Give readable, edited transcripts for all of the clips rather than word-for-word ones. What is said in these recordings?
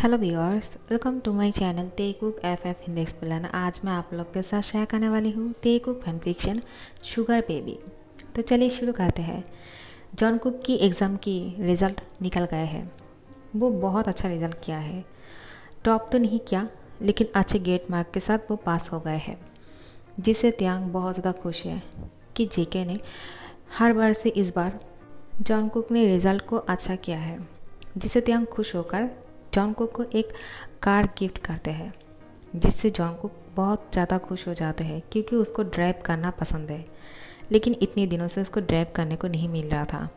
Hello viewers, welcome to my channel तेकुक F Hindi explain. आज मैं आप लोग के साथ शेयर करने वाली हूँ तेकुक फैन फिक्शन शुगर बेबी। तो चलिए शुरू करते हैं। जॉनकुक की एग्ज़ाम की रिज़ल्ट निकल गए हैं। वो बहुत अच्छा रिज़ल्ट किया है। टॉप तो नहीं किया, लेकिन अच्छे गेट मार्क के साथ वो पास हो गए हैं, जिससे त्यांग बहुत ज़्यादा खुश है कि जेके ने हर बार से इस बार जॉनकुक ने रिज़ल्ट को अच्छा किया है, जिससे त्यांग खुश होकर जॉनकुक को एक कार गिफ्ट करते हैं, जिससे जॉनकुक बहुत ज़्यादा खुश हो जाते हैं क्योंकि उसको ड्राइव करना पसंद है। लेकिन इतने दिनों से उसको ड्राइव करने को नहीं मिल रहा था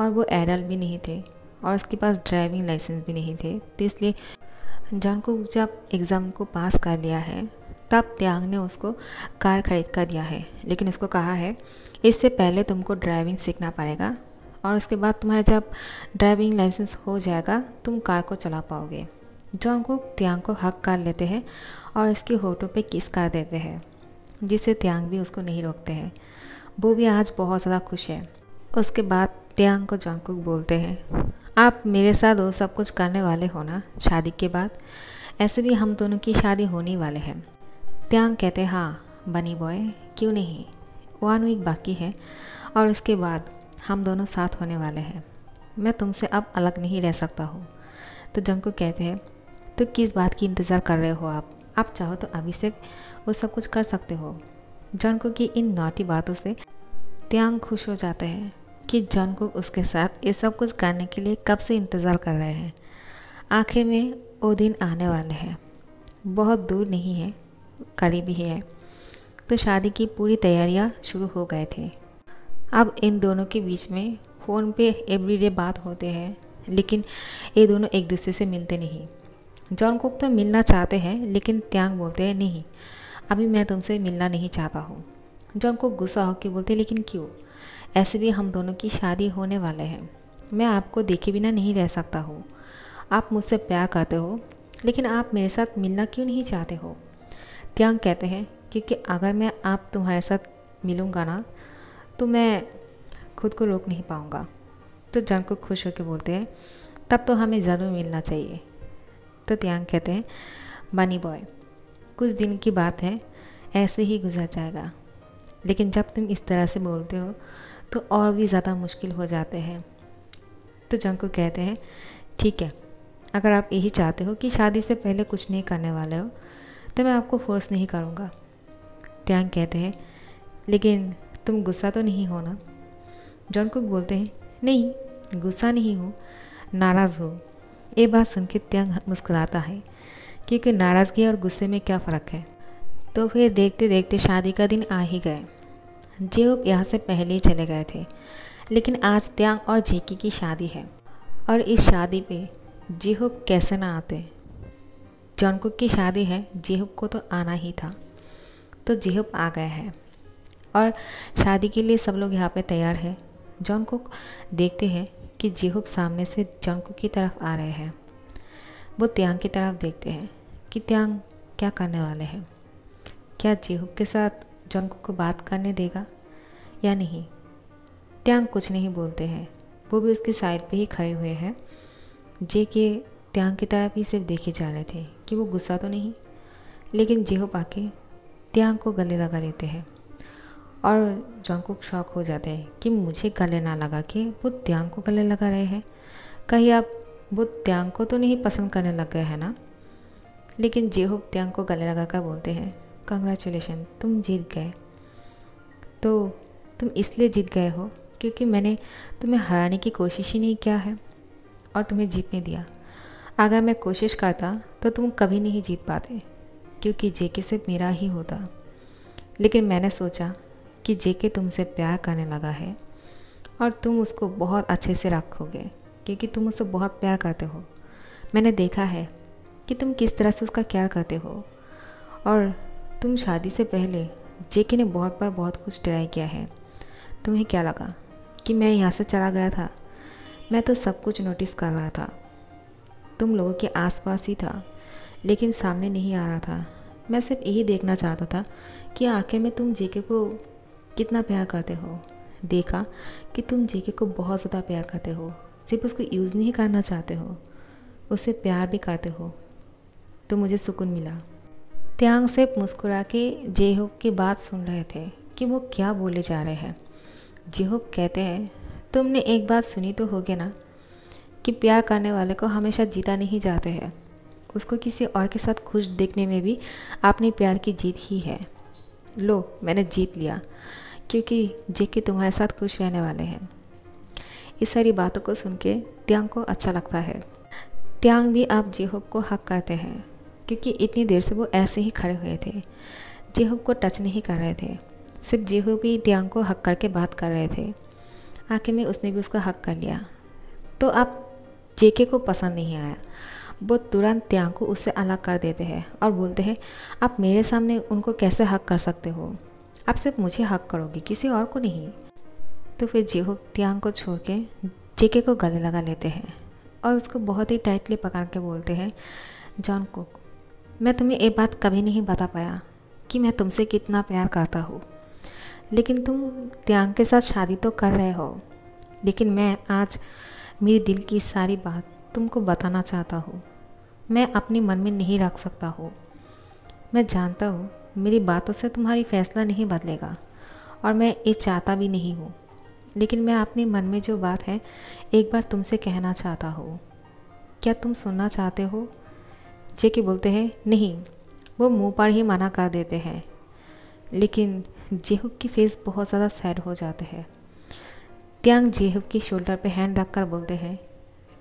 और वो एडल्ट भी नहीं थे और उसके पास ड्राइविंग लाइसेंस भी नहीं थे। तो इसलिए जॉनकुक जब एग्ज़ाम को पास कर लिया है तब त्यांग ने उसको कार खरीद कर दिया है, लेकिन उसको कहा है इससे पहले तुमको ड्राइविंग सीखना पड़ेगा और उसके बाद तुम्हारा जब ड्राइविंग लाइसेंस हो जाएगा तुम कार को चला पाओगे। जॉनकुक त्यांग को हक कर लेते हैं और इसके होठों पे किस कर देते हैं, जिससे त्यांग भी उसको नहीं रोकते हैं। वो भी आज बहुत ज़्यादा खुश है। उसके बाद त्यांग को जॉनकुक बोलते हैं, आप मेरे साथ वो सब कुछ करने वाले हो ना शादी के बाद? ऐसे भी हम दोनों की शादी होने वाले हैं। त्यांग कहते हैं, हाँ बनी बॉय, क्यों नहीं। 1 वीक बाकी है और उसके बाद हम दोनों साथ होने वाले हैं। मैं तुमसे अब अलग नहीं रह सकता हूँ। तो जॉनकुक कहते हैं, तो किस बात की इंतज़ार कर रहे हो आप चाहो तो अभी से वो सब कुछ कर सकते हो। जॉनकुक की इन नॉटी बातों से त्यांग खुश हो जाते हैं कि जॉनकुक उसके साथ ये सब कुछ करने के लिए कब से इंतज़ार कर रहे हैं। आखिर में वो दिन आने वाले हैं, बहुत दूर नहीं है, करीब ही है। तो शादी की पूरी तैयारियां शुरू हो गए थे। अब इन दोनों के बीच में फ़ोन पे एवरीडे बात होते हैं, लेकिन ये दोनों एक दूसरे से मिलते नहीं। जॉनकुक तो मिलना चाहते हैं, लेकिन त्यांग बोलते हैं नहीं, अभी मैं तुमसे मिलना नहीं चाहता हूँ। जॉनकुक गुस्सा होकर बोलते, लेकिन क्यों? ऐसे भी हम दोनों की शादी होने वाले हैं। मैं आपको देखे बिना नहीं रह सकता हूँ। आप मुझसे प्यार करते हो, लेकिन आप मेरे साथ मिलना क्यों नहीं चाहते हो? त्यांग कहते हैं, क्योंकि अगर मैं आप तुम्हारे साथ मिलूँगा ना तो मैं खुद को रोक नहीं पाऊँगा। तो जॉनकुक खुश होकर बोलते हैं, तब तो हमें ज़रूर मिलना चाहिए। तो त्यांग कहते हैं, बनी बॉय, कुछ दिन की बात है, ऐसे ही गुजर जाएगा, लेकिन जब तुम इस तरह से बोलते हो तो और भी ज़्यादा मुश्किल हो जाते हैं। तो जॉनकुक कहते हैं, ठीक है, अगर आप यही चाहते हो कि शादी से पहले कुछ नहीं करने वाले हो तो मैं आपको फोर्स नहीं करूँगा। त्यांग कहते हैं, लेकिन तुम गुस्सा तो नहीं हो ना? जॉनकुक बोलते हैं, नहीं गुस्सा नहीं हूँ, नाराज़ हो। ये बात सुन के त्यांग मुस्कुराता है, क्योंकि नाराज़गी और गुस्से में क्या फ़र्क है। तो फिर देखते देखते शादी का दिन आ ही गए। जेहोप यहाँ से पहले ही चले गए थे, लेकिन आज त्यांग और जेकी की शादी है और इस शादी पे जेहोप कैसे ना आते। जॉनकुक की शादी है, जेहोप को तो आना ही था। तो जेहोप आ गए हैं और शादी के लिए सब लोग यहाँ पे तैयार है। जॉनकुक देखते हैं कि जेहोप सामने से जॉनकुक की तरफ आ रहे हैं। वो त्यांग की तरफ देखते हैं कि त्यांग क्या करने वाले हैं। क्या जेहोप के साथ जॉनकुक को बात करने देगा या नहीं? त्यांग कुछ नहीं बोलते हैं, वो भी उसकी साइड पे ही खड़े हुए हैं। जेके त्यांग की तरफ ही सिर्फ देखे जा रहे थे कि वो गुस्सा तो नहीं। लेकिन जेहोप आके त्यांग को गले लगा लेते हैं और जॉनकुक शॉक हो जाते हैं कि मुझे गले ना लगा के वो त्यांग को गले लगा रहे हैं। कहीं आप वो त्यांग को तो नहीं पसंद करने लग गए हैं ना? लेकिन जेहोप त्यांग को गले लगा कर बोलते हैं, कंग्रेचुलेशन, तुम जीत गए। तो तुम इसलिए जीत गए हो क्योंकि मैंने तुम्हें हराने की कोशिश ही नहीं किया है और तुम्हें जीतने दिया। अगर मैं कोशिश करता तो तुम कभी नहीं जीत पाते, क्योंकि जेके सिर्फ मेरा ही होता। लेकिन मैंने सोचा कि जेके तुमसे प्यार करने लगा है और तुम उसको बहुत अच्छे से रखोगे, क्योंकि तुम उससे बहुत प्यार करते हो। मैंने देखा है कि तुम किस तरह से उसका केयर करते हो और तुम शादी से पहले जेके ने बहुत बार बहुत कुछ ट्राई किया है। तुम्हें क्या लगा कि मैं यहाँ से चला गया था? मैं तो सब कुछ नोटिस कर रहा था, तुम लोगों के आसपास ही था, लेकिन सामने नहीं आ रहा था। मैं सिर्फ यही देखना चाहता था कि आखिर में तुम जेके को कितना प्यार करते हो। देखा कि तुम जेके को बहुत ज़्यादा प्यार करते हो, सिर्फ उसको यूज़ नहीं करना चाहते हो, उससे प्यार भी करते हो तो मुझे सुकून मिला। त्यांग सिर्फ मुस्कुरा के जेहोब की बात सुन रहे थे कि वो क्या बोले जा रहे हैं। जेहोब कहते हैं, तुमने एक बात सुनी तो होगी ना कि प्यार करने वाले को हमेशा जीता नहीं जाते हैं, उसको किसी और के साथ खुश देखने में भी अपने प्यार की जीत ही है। लो, मैंने जीत लिया क्योंकि जेके तुम्हारे साथ खुश रहने वाले हैं। इस सारी बातों को सुन के त्यांग को अच्छा लगता है। त्यांग भी अब जेहोब को हक करते हैं क्योंकि इतनी देर से वो ऐसे ही खड़े हुए थे, जेहोब को टच नहीं कर रहे थे। सिर्फ जेहोब भी त्यांग को हक करके बात कर रहे थे। आखिर में उसने भी उसका हक कर लिया। तो अब जेके को पसंद नहीं आया। वो तुरंत त्यांग को उससे अलग कर देते हैं और बोलते हैं, आप मेरे सामने उनको कैसे हक कर सकते हो? आप सिर्फ मुझे हक करोगी, किसी और को नहीं। तो फिर जेहोब त्यांग को छोड़ के जेके को गले लगा लेते हैं और उसको बहुत ही टाइटली पकड़ के बोलते हैं, जॉनकुक, मैं तुम्हें ये बात कभी नहीं बता पाया कि मैं तुमसे कितना प्यार करता हूँ, लेकिन तुम त्यांग के साथ शादी तो कर रहे हो। लेकिन मैं आज मेरे दिल की सारी बात तुमको बताना चाहता हूँ। मैं अपने मन में नहीं रख सकता हूँ। मैं जानता हूँ मेरी बातों से तुम्हारी फैसला नहीं बदलेगा और मैं ये चाहता भी नहीं हूँ, लेकिन मैं अपने मन में जो बात है एक बार तुमसे कहना चाहता हूँ। क्या तुम सुनना चाहते हो? जेके बोलते हैं, नहीं। वो मुंह पर ही मना कर देते हैं। लेकिन जेहोब की फेस बहुत ज़्यादा सैड हो जाते हैं। त्यांग जेहोब की शोल्डर पे हैंड रख कर बोलते हैं,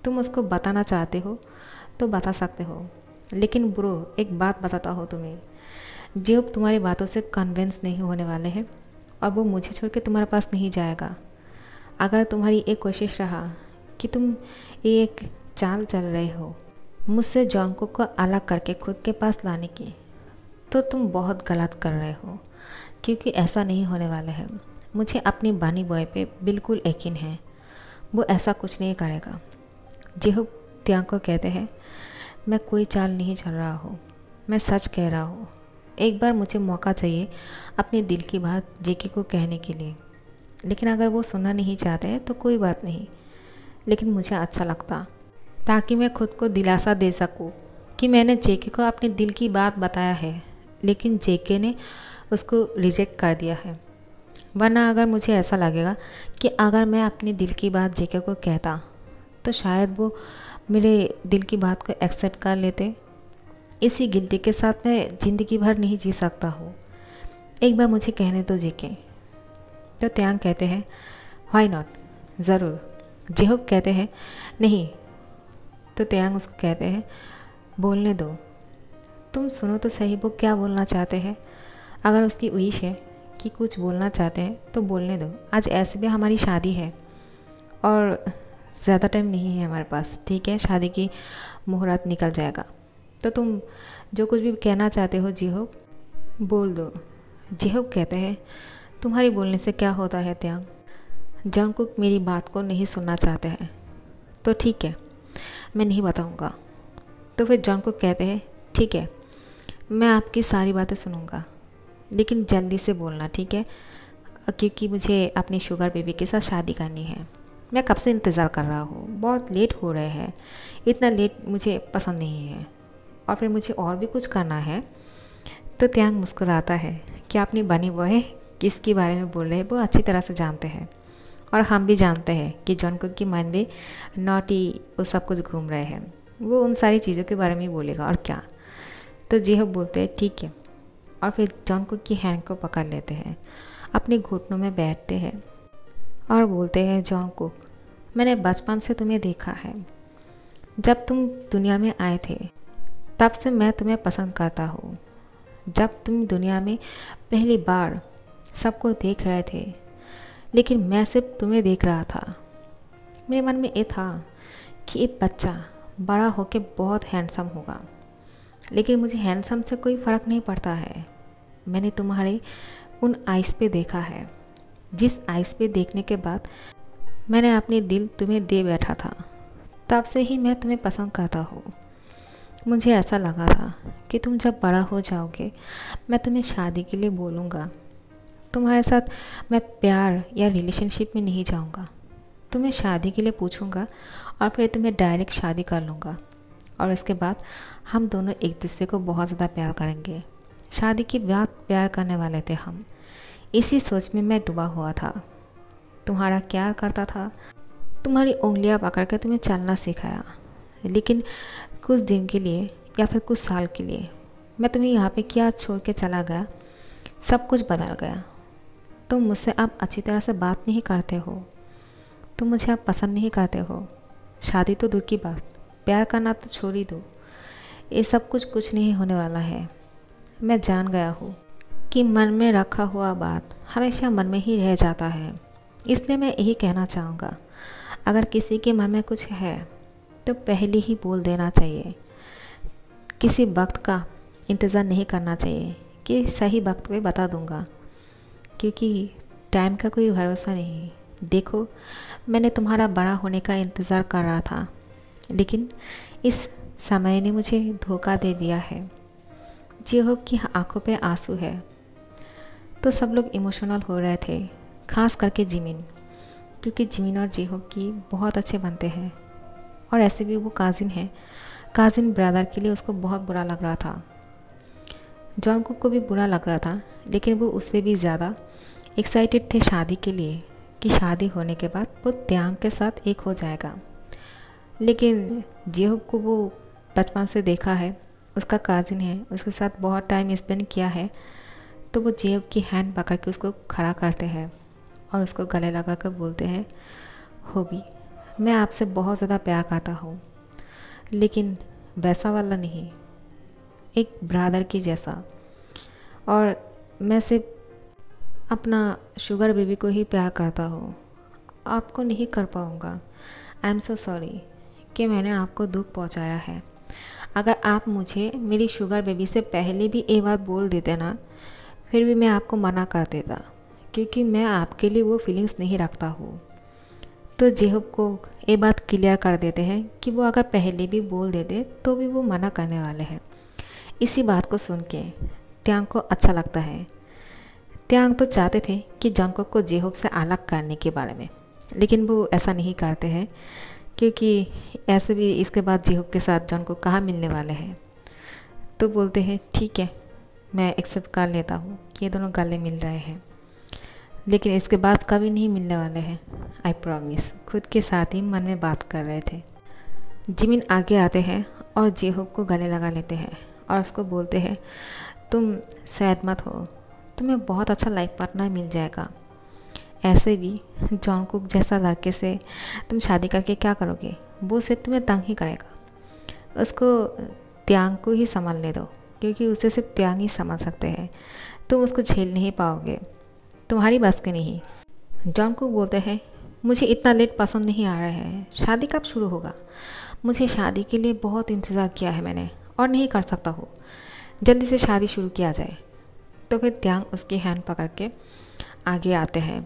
तुम उसको बताना चाहते हो तो बता सकते हो, लेकिन ब्रो एक बात बताता हो तुम्हें, जेहोब तुम्हारी बातों से कन्विंस नहीं होने वाले हैं और वो मुझे छोड़ के तुम्हारे पास नहीं जाएगा। अगर तुम्हारी एक कोशिश रहा कि तुम एक चाल चल रहे हो मुझसे जॉनकुक को अलग करके खुद के पास लाने की, तो तुम बहुत गलत कर रहे हो, क्योंकि ऐसा नहीं होने वाला है। मुझे अपनी बानी बॉय पे बिल्कुल यकीन है, वो ऐसा कुछ नहीं करेगा। जेहोब त्यांग को कहते हैं, मैं कोई चाल नहीं चल रहा हूँ, मैं सच कह रहा हूँ। एक बार मुझे मौका चाहिए अपने दिल की बात जेके को कहने के लिए, लेकिन अगर वो सुनना नहीं चाहते हैं तो कोई बात नहीं, लेकिन मुझे अच्छा लगता, ताकि मैं खुद को दिलासा दे सकूँ कि मैंने जेके को अपने दिल की बात बताया है, लेकिन जेके ने उसको रिजेक्ट कर दिया है। वरना अगर मुझे ऐसा लगेगा कि अगर मैं अपने दिल की बात जेके को कहता तो शायद वो मेरे दिल की बात को एक्सेप्ट कर लेते। इसी गिल्टी के साथ मैं ज़िंदगी भर नहीं जी सकता हूँ। एक बार मुझे कहने दो जेके। तो त्यांग कहते हैं, व्हाई नॉट, ज़रूर। जेहोब कहते हैं, नहीं। तो त्यांग उसको कहते हैं, बोलने दो, तुम सुनो तो सही वो क्या बोलना चाहते हैं। अगर उसकी विश है कि कुछ बोलना चाहते हैं तो बोलने दो। आज ऐसे भी हमारी शादी है और ज़्यादा टाइम नहीं है हमारे पास, ठीक है? शादी की मुहूर्त निकल जाएगा, तो तुम जो कुछ भी कहना चाहते हो जेहोब बोल दो। जेहोब कहते हैं, तुम्हारी बोलने से क्या होता है त्यांग? जॉनकुक मेरी बात को नहीं सुनना चाहते हैं तो ठीक है, मैं नहीं बताऊंगा। तो फिर जॉनकुक कहते हैं, ठीक है, मैं आपकी सारी बातें सुनूंगा, लेकिन जल्दी से बोलना, ठीक है? क्योंकि मुझे अपनी शुगर बेबी के साथ शादी करनी है। मैं कब से इंतज़ार कर रहा हूँ, बहुत लेट हो रहे हैं। इतना लेट मुझे पसंद नहीं है और फिर मुझे और भी कुछ करना है। तो त्यांग मुस्कुराता है कि अपनी बनी बॉय किसके बारे में बोल रहे हैं वो अच्छी तरह से जानते हैं, और हम भी जानते हैं कि जॉनकुक की माइंड में नॉटी वो सब कुछ घूम रहे हैं। वो उन सारी चीज़ों के बारे में ही बोलेगा और क्या। तो जेहोब बोलते हैं, ठीक है, और फिर जॉनकुक की हैंड को पकड़ लेते हैं, अपने घुटनों में बैठते हैं और बोलते हैं, जॉनकुक, मैंने बचपन से तुम्हें देखा है। जब तुम दुनिया में आए थे तब से मैं तुम्हें पसंद करता हूँ। जब तुम दुनिया में पहली बार सबको देख रहे थे, लेकिन मैं सिर्फ तुम्हें देख रहा था। मेरे मन में ये था कि ये बच्चा बड़ा होके बहुत हैंडसम होगा, लेकिन मुझे हैंडसम से कोई फ़र्क नहीं पड़ता है। मैंने तुम्हारे उन आइज़ पे देखा है, जिस आइज़ पे देखने के बाद मैंने अपनी दिल तुम्हें दे बैठा था, तब से ही मैं तुम्हें पसंद करता हूँ। मुझे ऐसा लगा था कि तुम जब बड़ा हो जाओगे मैं तुम्हें शादी के लिए बोलूँगा। तुम्हारे साथ मैं प्यार या रिलेशनशिप में नहीं जाऊँगा, तुम्हें शादी के लिए पूछूँगा और फिर तुम्हें डायरेक्ट शादी कर लूँगा। और इसके बाद हम दोनों एक दूसरे को बहुत ज़्यादा प्यार करेंगे। शादी के बाद प्यार करने वाले थे हम। इसी सोच में मैं डूबा हुआ था। तुम्हारा प्यार करता था, तुम्हारी उंगलियां पकड़ कर तुम्हें चलना सिखाया, लेकिन कुछ दिन के लिए या फिर कुछ साल के लिए मैं तुम्हें यहाँ पे क्या छोड़ के चला गया, सब कुछ बदल गया। तुम मुझसे अब अच्छी तरह से बात नहीं करते हो, तुम मुझे अब पसंद नहीं करते हो। शादी तो दूर की बात, प्यार करना तो छोड़ ही दो। ये सब कुछ नहीं होने वाला है। मैं जान गया हूँ कि मन में रखा हुआ बात हमेशा मन में ही रह जाता है। इसलिए मैं यही कहना चाहूँगा, अगर किसी के मन में कुछ है तो पहले ही बोल देना चाहिए। किसी वक्त का इंतज़ार नहीं करना चाहिए कि सही वक्त पे बता दूँगा, क्योंकि टाइम का कोई भरोसा नहीं। देखो, मैंने तुम्हारा बड़ा होने का इंतज़ार कर रहा था, लेकिन इस समय ने मुझे धोखा दे दिया है। जेहोब की आंखों पे आंसू है। तो सब लोग इमोशनल हो रहे थे, खास करके जिमिन, क्योंकि जिमिन और जेहोब की बहुत अच्छे बनते हैं और ऐसे भी वो काजिन है। काजिन ब्रदर के लिए उसको बहुत बुरा लग रहा था। जॉनकुक को भी बुरा लग रहा था, लेकिन वो उससे भी ज़्यादा एक्साइटेड थे शादी के लिए, कि शादी होने के बाद वो त्यांग के साथ एक हो जाएगा। लेकिन जेहोब को वो बचपन से देखा है, उसका काजिन है, उसके साथ बहुत टाइम स्पेंड किया है, तो वो जेहोब की हैंड पकड़ के उसको खड़ा करते हैं और उसको गले लगा कर बोलते हैं, होबी, मैं आपसे बहुत ज़्यादा प्यार करता हूँ, लेकिन वैसा वाला नहीं, एक ब्रदर की जैसा। और मैं सिर्फ अपना शुगर बेबी को ही प्यार करता हूँ, आपको नहीं कर पाऊँगा। आई एम सो सॉरी कि मैंने आपको दुख पहुँचाया है। अगर आप मुझे मेरी शुगर बेबी से पहले भी ये बात बोल देते ना, फिर भी मैं आपको मना कर देता, क्योंकि मैं आपके लिए वो फीलिंग्स नहीं रखता हूँ। तो जेहोब को ये बात क्लियर कर देते हैं कि वो अगर पहले भी बोल देते तो भी वो मना करने वाले हैं। इसी बात को सुन के त्यांग को अच्छा लगता है। त्यांग तो चाहते थे कि जॉनकुक को जेहोब से अलग करने के बारे में, लेकिन वो ऐसा नहीं करते हैं, क्योंकि ऐसे भी इसके बाद जेहोब के साथ जॉनकुक कहाँ मिलने वाले हैं। तो बोलते हैं ठीक है, मैं एक्सेप्ट कर लेता हूँ कि ये दोनों गले मिल रहे हैं, लेकिन इसके बाद कभी नहीं मिलने वाले हैं, आई प्रॉमिस। खुद के साथ ही मन में बात कर रहे थे। जिमिन आगे आते हैं और जेहोब को गले लगा लेते हैं और उसको बोलते हैं, तुम सैड मत हो, तुम्हें बहुत अच्छा लाइफ पार्टनर मिल जाएगा। ऐसे भी जॉनकुक जैसा लड़के से तुम शादी करके क्या करोगे, वो सिर्फ तुम्हें तंग ही करेगा। उसको त्यांग को ही संभालने दो, क्योंकि उसे सिर्फ त्यांग ही समझ सकते हैं, तुम उसको झेल नहीं पाओगे, तुम्हारी बस की नहीं। जॉनकुक बोलते हैं, मुझे इतना लेट पसंद नहीं आ रहा है, शादी कब शुरू होगा? मुझे शादी के लिए बहुत इंतज़ार किया है मैंने और नहीं कर सकता हूँ, जल्दी से शादी शुरू किया जाए। तो फिर त्यांग उसकी हैंड पकड़ के आगे आते हैं।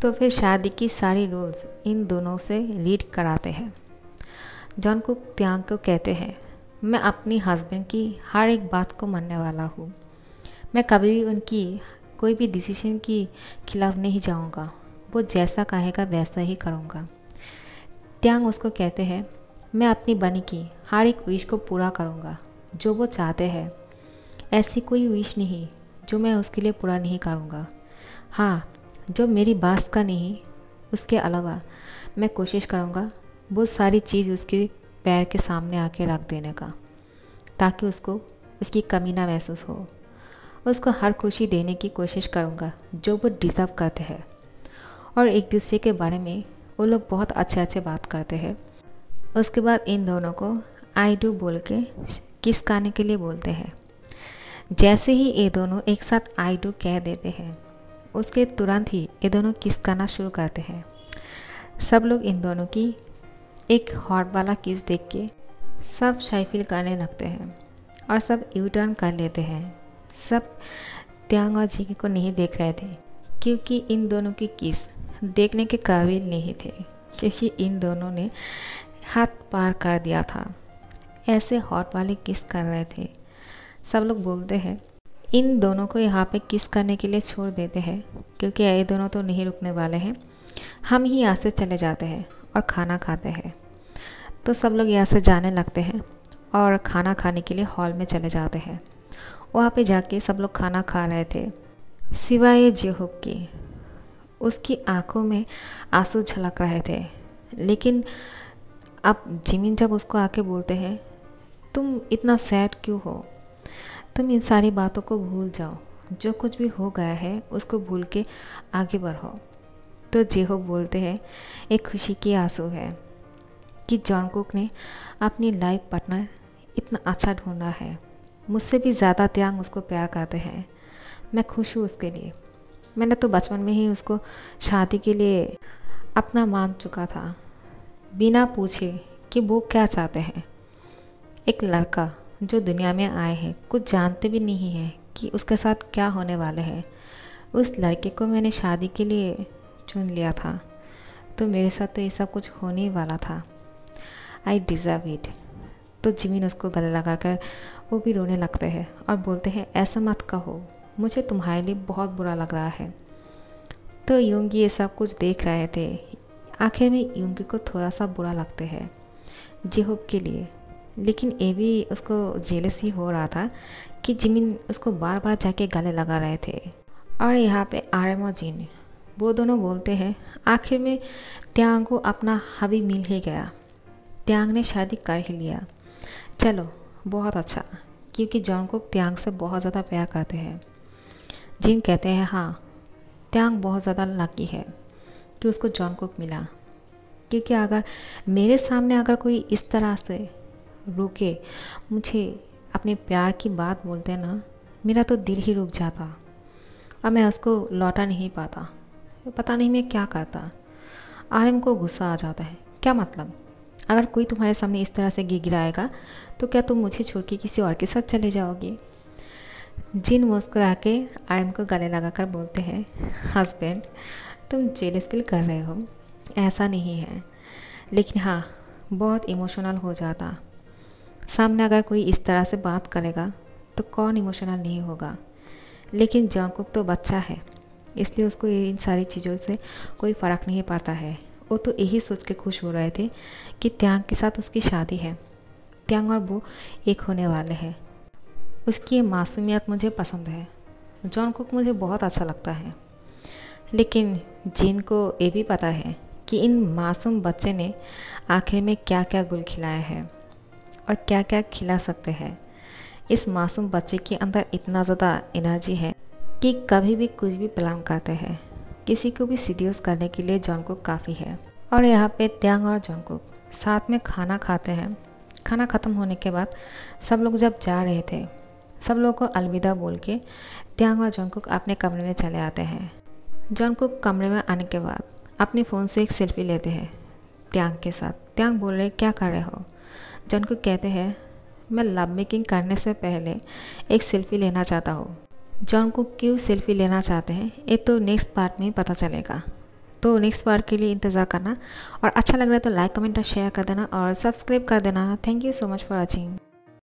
तो फिर शादी की सारी रूल्स इन दोनों से रीड कराते हैं। जॉनकुक त्यांग को कहते हैं, मैं अपनी हस्बैंड की हर एक बात को मानने वाला हूँ, मैं कभी भी उनकी कोई भी डिसीजन की खिलाफ नहीं जाऊँगा, वो जैसा कहेगा वैसा ही करूँगा। त्यांग उसको कहते हैं, मैं अपनी बनी की हर एक विश को पूरा करूँगा, जो वो चाहते हैं। ऐसी कोई विश नहीं जो मैं उसके लिए पूरा नहीं करूँगा। हाँ, जो मेरी बात का नहीं, उसके अलावा मैं कोशिश करूँगा वो सारी चीज़ उसके पैर के सामने आके रख देने का, ताकि उसको उसकी कमी ना महसूस हो। उसको हर खुशी देने की कोशिश करूँगा जो वो डिज़र्व करते हैं। और एक दूसरे के बारे में वो लोग बहुत अच्छे बात करते हैं। उसके बाद इन दोनों को आई डू बोल के किस करने के लिए बोलते हैं। जैसे ही ये दोनों एक साथ आई डू कह देते हैं, उसके तुरंत ही ये दोनों किस करना शुरू करते हैं। सब लोग इन दोनों की एक हॉट वाला किस देख के सब शाई फील करने लगते हैं और सब यू टर्न कर लेते हैं। सब त्यांग और जिकी को नहीं देख रहे थे, क्योंकि इन दोनों की किस देखने के काबिल नहीं थे, क्योंकि इन दोनों ने हाथ पार कर दिया था। ऐसे हॉट वाले किस कर रहे थे। सब लोग बोलते हैं, इन दोनों को यहाँ पे किस करने के लिए छोड़ देते हैं, क्योंकि ये दोनों तो नहीं रुकने वाले हैं, हम ही यहाँ से चले जाते हैं और खाना खाते हैं। तो सब लोग यहाँ से जाने लगते हैं और खाना खाने के लिए हॉल में चले जाते हैं। वहाँ पे जाके सब लोग खाना खा रहे थे सिवाय जेहोब की। उसकी आंखों में आंसू झलक रहे थे। लेकिन अब जिमिन जब उसको आके बोलते हैं, तुम इतना सैड क्यों हो, तुम इन सारी बातों को भूल जाओ, जो कुछ भी हो गया है उसको भूल के आगे बढ़ो। तो जेहोब बोलते हैं, एक खुशी की आंसू है कि जॉनकुक ने अपनी लाइफ पार्टनर इतना अच्छा ढूंढा है। मुझसे भी ज़्यादा त्यांग उसको प्यार करते हैं। मैं खुश हूँ उसके लिए। मैंने तो बचपन में ही उसको शादी के लिए अपना मान चुका था, बिना पूछे कि वो क्या चाहते हैं। एक लड़का जो दुनिया में आए हैं, कुछ जानते भी नहीं है कि उसके साथ क्या होने वाले हैं। उस लड़के को मैंने शादी के लिए चुन लिया था, तो मेरे साथ तो ये सब कुछ होने वाला था। I deserve it. तो जिमिन उसको गले लगा कर वो भी रोने लगते हैं और बोलते हैं, ऐसा मत कहो, मुझे तुम्हारे लिए बहुत बुरा लग रहा है। तो यूंगी ये सब कुछ देख रहे थे। आखिर में यूंगी को थोड़ा सा बुरा लगते हैं जेहोब के लिए, लेकिन ये भी उसको जेलस ही हो रहा था कि जिमिन उसको बार बार जाके गले लगा रहे थे। और यहाँ पे आरएम और जिन वो दोनों बोलते हैं, आखिर में त्यांग को अपना हबी मिल ही गया, त्यांग ने शादी कर ही लिया। चलो बहुत अच्छा, क्योंकि जॉनकुक त्यांग से बहुत ज़्यादा प्यार करते हैं। जिन कहते हैं, हाँ त्यांग बहुत ज़्यादा लकी है कि उसको जॉनकुक मिला, क्योंकि अगर मेरे सामने अगर कोई इस तरह से रुके, मुझे अपने प्यार की बात बोलते ना, मेरा तो दिल ही रुक जाता और मैं उसको लौटा नहीं पाता। पता नहीं मैं क्या करता। आरएम को गुस्सा आ जाता है, क्या मतलब, अगर कोई तुम्हारे सामने इस तरह से गिड़गिड़ाएगा तो क्या तुम मुझे छोड़ के किसी और के साथ चले जाओगे। जिन मुस्कुरा के आरएम को गले लगाकर बोलते हैं, हस्बैंड तुम जेलस फील कर रहे हो, ऐसा नहीं है, लेकिन हाँ बहुत इमोशनल हो जाता। सामने अगर कोई इस तरह से बात करेगा तो कौन इमोशनल नहीं होगा। लेकिन जॉनकुक तो बच्चा है, इसलिए उसको इन सारी चीज़ों से कोई फ़र्क नहीं पड़ता है। वो तो यही सोच के खुश हो रहे थे कि त्यांग के साथ उसकी शादी है, त्यांग और वो एक होने वाले हैं। उसकी ये मासूमियत मुझे पसंद है। जॉनकुक मुझे बहुत अच्छा लगता है। लेकिन जिन को ये भी पता है कि इन मासूम बच्चे ने आखिर में क्या क्या गुल खिलाया है और क्या क्या खिला सकते हैं। इस मासूम बच्चे के अंदर इतना ज़्यादा एनर्जी है कि कभी भी कुछ भी प्लान करते हैं। किसी को भी सीड्यूस करने के लिए जॉनकुक काफ़ी है। और यहाँ पे त्यांग और जॉनकुक साथ में खाना खाते हैं। खाना ख़त्म होने के बाद सब लोग जब जा रहे थे, सब लोगों को अलविदा बोल के त्यांग और जॉनकुक अपने कमरे में चले आते हैं। जॉनकुक कमरे में आने के बाद अपने फ़ोन से एक सेल्फी लेते हैं त्यांग के साथ। त्यांग बोल रहे, क्या कर रहे हो। जॉनकुक कहते हैं, मैं लव मेकिंग करने से पहले एक सेल्फी लेना चाहता हूँ। जॉनकुक क्यों सेल्फी लेना चाहते हैं ये तो नेक्स्ट पार्ट में पता चलेगा। तो नेक्स्ट पार्ट के लिए इंतज़ार करना, और अच्छा लग रहा है तो लाइक कमेंट और शेयर कर देना और सब्सक्राइब कर देना। Thank you so much for watching.